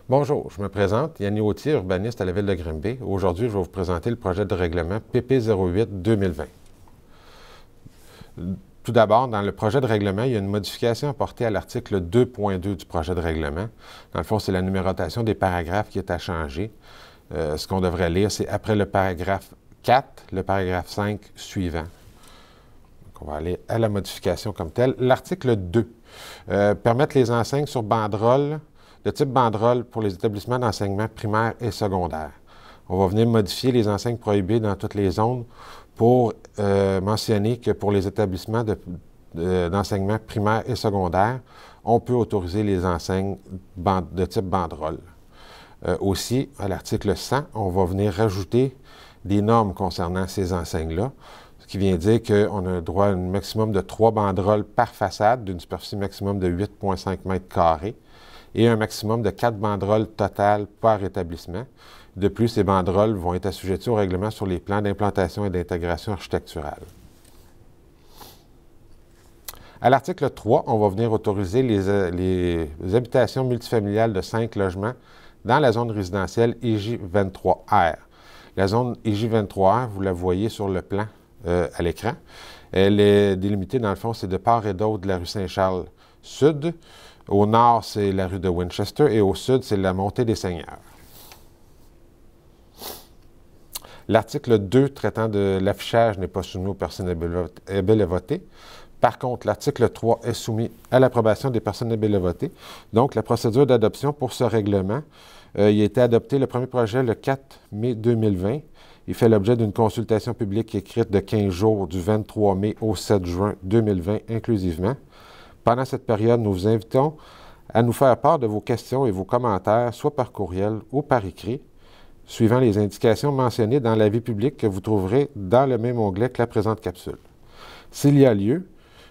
Bonjour, je me présente, Yanni Autier, urbaniste à la Ville de Grimby. Aujourd'hui, je vais vous présenter le projet de règlement PP08-2020. Tout d'abord, dans le projet de règlement, il y a une modification apportée à l'article 2.2 du projet de règlement. Dans le fond, c'est la numérotation des paragraphes qui est à changer. Ce qu'on devrait lire, c'est après le paragraphe 4, le paragraphe 5 suivant. Donc, on va aller à la modification comme telle. L'article 2, permettre les enseignes sur banderole de type banderole pour les établissements d'enseignement primaire et secondaire. On va venir modifier les enseignes prohibées dans toutes les zones pour mentionner que pour les établissements d'enseignement primaire et secondaire, on peut autoriser les enseignes de type banderole. Aussi, à l'article 100, on va venir rajouter des normes concernant ces enseignes-là, ce qui vient dire qu'on a droit à un maximum de 3 banderoles par façade, d'une superficie maximum de 8,5 mètres carrés, et un maximum de 4 banderoles totales par établissement. De plus, ces banderoles vont être assujetties au règlement sur les plans d'implantation et d'intégration architecturale. À l'article 3, on va venir autoriser les habitations multifamiliales de 5 logements dans la zone résidentielle IJ23R. La zone IJ23R, vous la voyez sur le plan à l'écran. Elle est délimitée, dans le fond, c'est de part et d'autre de la rue Saint-Charles Sud. Au nord, c'est la rue de Winchester et au sud, c'est la montée des Seigneurs. L'article 2 traitant de l'affichage n'est pas soumis aux personnes éligibles à voter. Par contre, l'article 3 est soumis à l'approbation des personnes éligibles à voter. Donc, la procédure d'adoption pour ce règlement, il a été adopté le premier projet le 4 mai 2020. Il fait l'objet d'une consultation publique écrite de 15 jours du 23 mai au 7 juin 2020 inclusivement. Pendant cette période, nous vous invitons à nous faire part de vos questions et vos commentaires, soit par courriel ou par écrit, suivant les indications mentionnées dans l'avis public que vous trouverez dans le même onglet que la présente capsule. S'il y a lieu,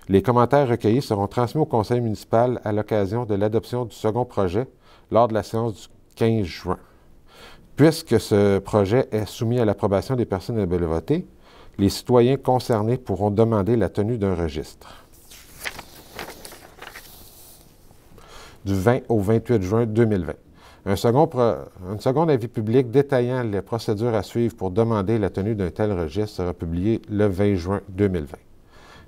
les commentaires recueillis seront transmis au conseil municipal à l'occasion de l'adoption du second projet lors de la séance du 15 juin. Puisque ce projet est soumis à l'approbation des personnes éligibles à voter, les citoyens concernés pourront demander la tenue d'un registre. Du 20 au 28 juin 2020. Un second avis public détaillant les procédures à suivre pour demander la tenue d'un tel registre sera publié le 20 juin 2020.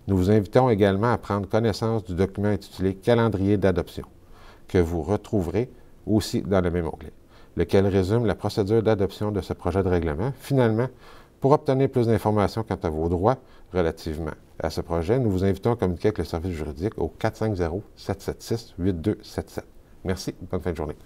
Nous vous invitons également à prendre connaissance du document intitulé « Calendrier d'adoption » que vous retrouverez aussi dans le même onglet, lequel résume la procédure d'adoption de ce projet de règlement. Finalement, pour obtenir plus d'informations quant à vos droits relativement à ce projet, nous vous invitons à communiquer avec le service juridique au 450-776-8277. Merci, bonne fin de journée.